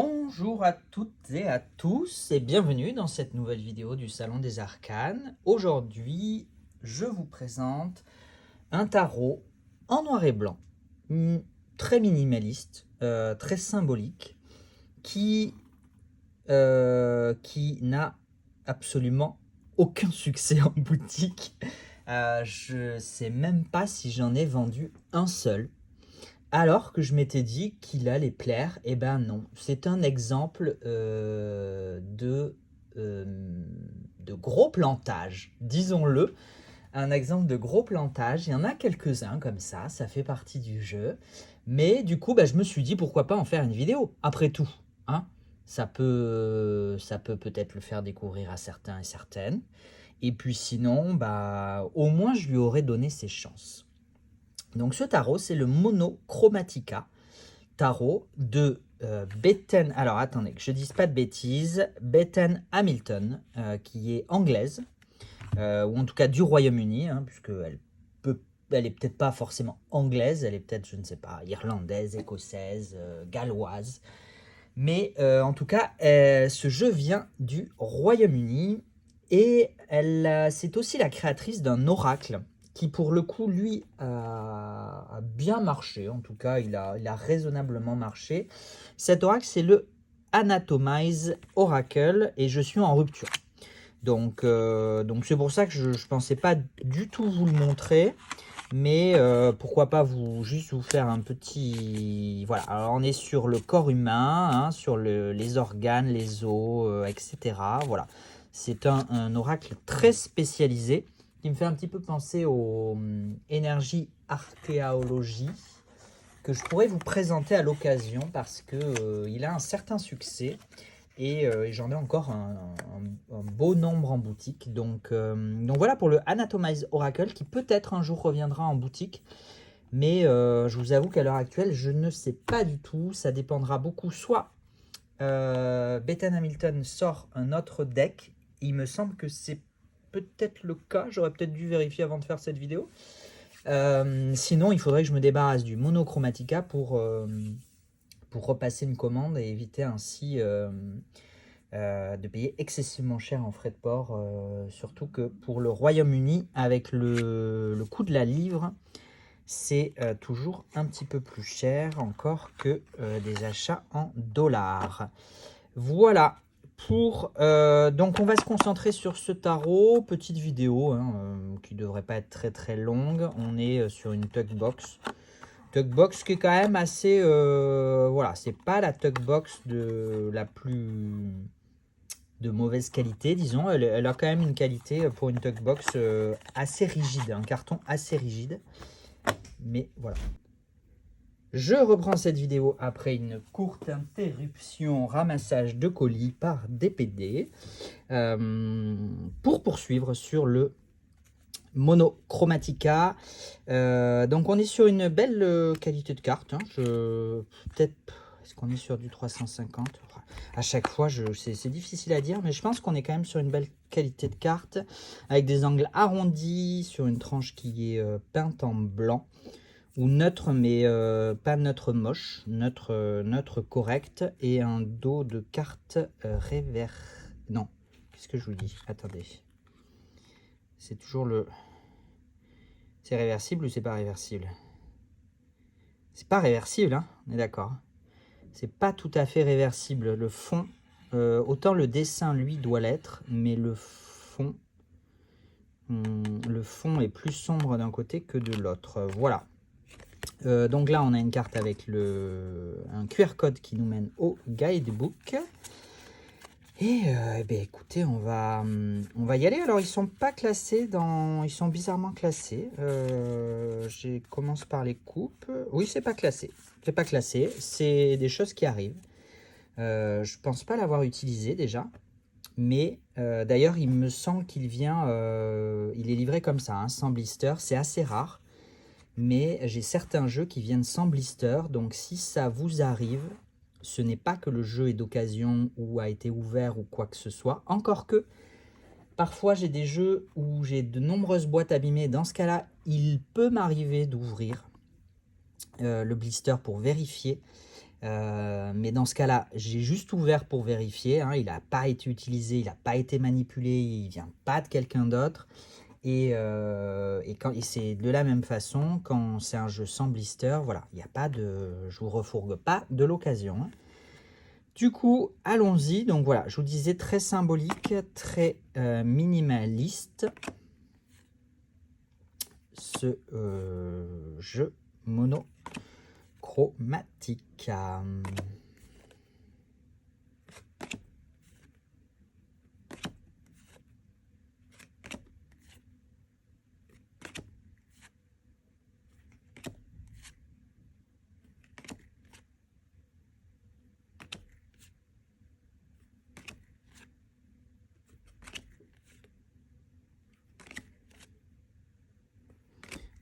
Bonjour à toutes et à tous et bienvenue dans cette nouvelle vidéo du Salon des Arcanes. Aujourd'hui, je vous présente un tarot en noir et blanc, très minimaliste, très symbolique, qui n'a absolument aucun succès en boutique. Je ne sais même pas si j'en ai vendu un seul. Alors que je m'étais dit qu'il allait plaire, eh ben non. C'est un exemple de gros plantage, disons-le. Un exemple de gros plantage. Il y en a quelques-uns comme ça fait partie du jeu. Mais du coup, bah, je me suis dit pourquoi pas en faire une vidéo, après tout. Hein, ça peut peut-être le faire découvrir à certains et certaines. Et puis sinon, bah, au moins je lui aurais donné ses chances. Donc ce tarot, c'est le Monochromatica tarot de Bethany. Alors attendez, que je dise pas de bêtises. Bethany Hamilton, qui est anglaise, ou en tout cas du Royaume-Uni, hein, puisqu'elle elle est peut-être pas forcément anglaise, elle est peut-être, je ne sais pas, irlandaise, écossaise, galloise. Mais en tout cas, ce jeu vient du Royaume-Uni et c'est aussi la créatrice d'un oracle qui, pour le coup, lui, a bien marché. En tout cas, il a raisonnablement marché. Cet oracle, c'est le Anatomize Oracle et je suis en rupture. Donc c'est pour ça que je ne pensais pas du tout vous le montrer. Mais pourquoi pas juste vous faire un petit... Voilà, alors on est sur le corps humain, hein, sur les organes, les os, etc. Voilà, c'est un oracle très spécialisé qui me fait un petit peu penser aux énergies archéologie que je pourrais vous présenter à l'occasion parce qu'il a un certain succès. Et j'en ai encore un beau nombre en boutique. Donc voilà pour le Anatomize Oracle qui peut-être un jour reviendra en boutique. Mais je vous avoue qu'à l'heure actuelle, je ne sais pas du tout. Ça dépendra beaucoup. Soit Bethany Hamilton sort un autre deck. Il me semble que c'est peut-être le cas. J'aurais peut-être dû vérifier avant de faire cette vidéo. Sinon, il faudrait que je me débarrasse du Monochromatica pour repasser une commande et éviter ainsi... de payer excessivement cher en frais de port, surtout que pour le Royaume-Uni, avec le coût de la livre, c'est toujours un petit peu plus cher encore que des achats en dollars. Voilà, donc on va se concentrer sur ce tarot, petite vidéo hein, qui ne devrait pas être très très longue. On est sur une Tugbox. Tugbox qui est quand même assez... voilà, c'est pas la Tugbox la plus... de mauvaise qualité, disons. Elle a quand même une qualité pour une Tugbox assez rigide, un carton assez rigide. Mais voilà. Je reprends cette vidéo après une courte interruption ramassage de colis par DPD pour poursuivre sur le Monochromatica. Donc on est sur une belle qualité de carte. Hein. Peut-être... Est-ce qu'on est sur du 350? À chaque fois, c'est difficile à dire, mais je pense qu'on est quand même sur une belle qualité de carte, avec des angles arrondis, sur une tranche qui est peinte en blanc, ou neutre, mais pas neutre moche, neutre correct, et un dos de carte Non, qu'est-ce que je vous dis? Attendez. C'est toujours le... C'est réversible ou c'est pas réversible? C'est pas réversible, hein, on est d'accord. C'est pas tout à fait réversible. Le fond, autant le dessin, lui, doit l'être, mais le fond est plus sombre d'un côté que de l'autre. Voilà. Donc là, on a une carte avec un QR code qui nous mène au guidebook. Et ben, écoutez, on va y aller. Alors, ils sont pas classés ils sont bizarrement classés. Je commence par les coupes. Oui, c'est pas classé. C'est pas classé. C'est des choses qui arrivent. Je pense pas l'avoir utilisé déjà. Mais d'ailleurs, il me semble qu'il il est livré comme ça, hein, sans blister. C'est assez rare. Mais j'ai certains jeux qui viennent sans blister. Donc, si ça vous arrive... Ce n'est pas que le jeu est d'occasion ou a été ouvert ou quoi que ce soit. Encore que, parfois j'ai des jeux où j'ai de nombreuses boîtes abîmées. Dans ce cas-là, il peut m'arriver d'ouvrir le blister pour vérifier. Mais dans ce cas-là, j'ai juste ouvert pour vérifier, hein, il n'a pas été utilisé, il n'a pas été manipulé, il ne vient pas de quelqu'un d'autre. Et c'est de la même façon, quand c'est un jeu sans blister, voilà, il n'y a pas de, je vous refourgue pas de l'occasion, hein. Du coup, allons-y. Donc voilà, je vous disais très symbolique, très minimaliste, ce jeu monochromatique.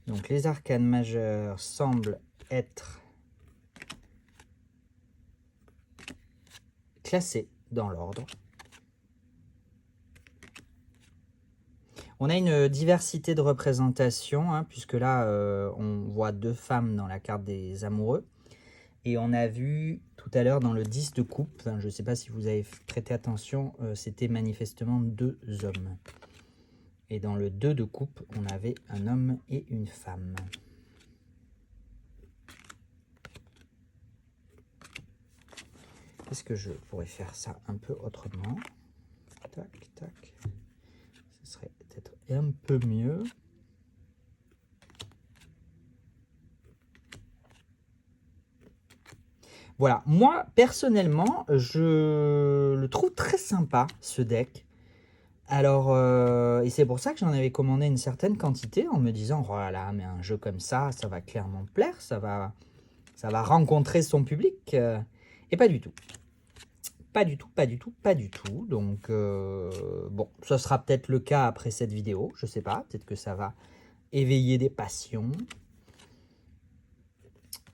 Donc les arcanes majeures semblent être classés dans l'ordre. On a une diversité de représentations, hein, puisque là, on voit 2 femmes dans la carte des amoureux. Et on a vu tout à l'heure dans le 10 de coupe, enfin, je ne sais pas si vous avez prêté attention, c'était manifestement 2 hommes. Et dans le 2 de coupe, on avait un homme et une femme. Est-ce que je pourrais faire ça un peu autrement? Tac, tac. Ce serait peut-être un peu mieux. Voilà, moi, personnellement, je le trouve très sympa, ce deck. Alors, et c'est pour ça que j'en avais commandé une certaine quantité, en me disant, oh là là, mais un jeu comme ça va clairement me plaire, ça va rencontrer son public. Et pas du tout. Pas du tout, pas du tout, pas du tout. Donc, bon, ça sera peut-être le cas après cette vidéo, je sais pas, peut-être que ça va éveiller des passions.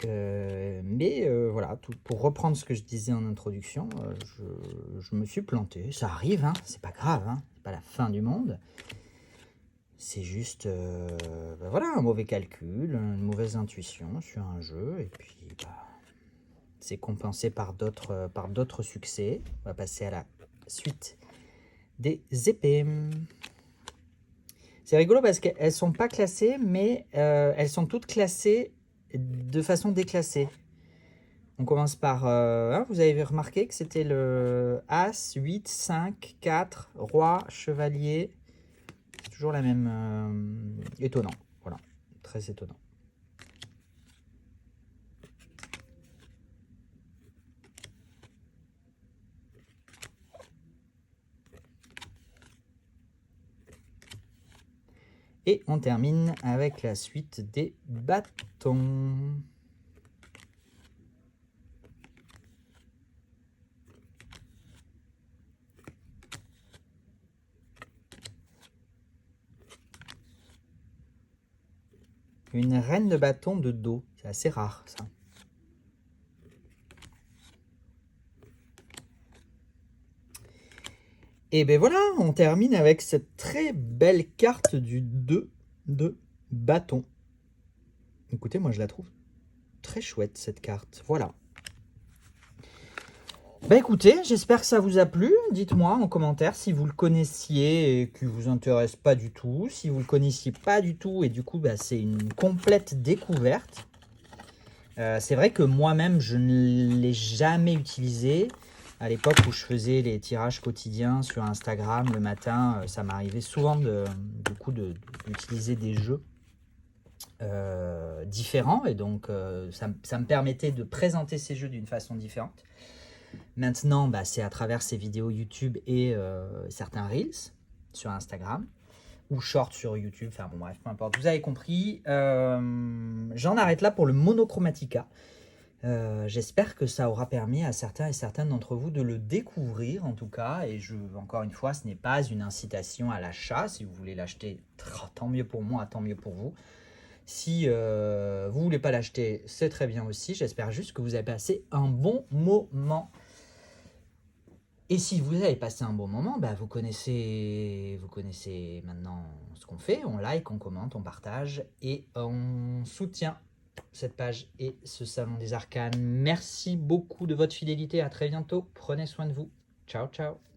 Mais voilà, pour reprendre ce que je disais en introduction, je me suis planté. Ça arrive, hein, c'est pas grave, hein, c'est pas la fin du monde. C'est juste ben voilà, un mauvais calcul, une mauvaise intuition sur un jeu, et puis bah, c'est compensé par d'autres succès. On va passer à la suite des épées. C'est rigolo parce qu'elles sont pas classées, mais elles sont toutes classées de façon déclassée. On commence par, hein, vous avez remarqué que c'était le As, 8, 5, 4, Roi, Chevalier. C'est toujours la même. Étonnant, voilà, très étonnant. Et on termine avec la suite des bâtons. Une reine de bâton de dos, c'est assez rare ça. Et ben voilà, on termine avec cette très belle carte du 2 de bâton. Écoutez, moi je la trouve très chouette cette carte, voilà. Bah écoutez, j'espère que ça vous a plu. Dites-moi en commentaire si vous le connaissiez et qui vous intéresse pas du tout. Si vous le connaissiez pas du tout et du coup bah, c'est une complète découverte. C'est vrai que moi-même je ne l'ai jamais utilisé. À l'époque où je faisais les tirages quotidiens sur Instagram le matin, ça m'arrivait souvent d'utiliser des jeux différents. Et donc ça me permettait de présenter ces jeux d'une façon différente. Maintenant, bah, c'est à travers ces vidéos YouTube et certains Reels sur Instagram ou Shorts sur YouTube, enfin bon bref, peu importe, vous avez compris. J'en arrête là pour le Monochromatica. J'espère que ça aura permis à certains et certaines d'entre vous de le découvrir en tout cas. Et encore une fois, ce n'est pas une incitation à l'achat. Si vous voulez l'acheter, tant mieux pour moi, tant mieux pour vous. Si vous ne voulez pas l'acheter, c'est très bien aussi. J'espère juste que vous avez passé un bon moment. Et si vous avez passé un bon moment, bah vous connaissez maintenant ce qu'on fait. On like, on commente, on partage et on soutient cette page et ce salon des arcanes. Merci beaucoup de votre fidélité. À très bientôt. Prenez soin de vous. Ciao, ciao.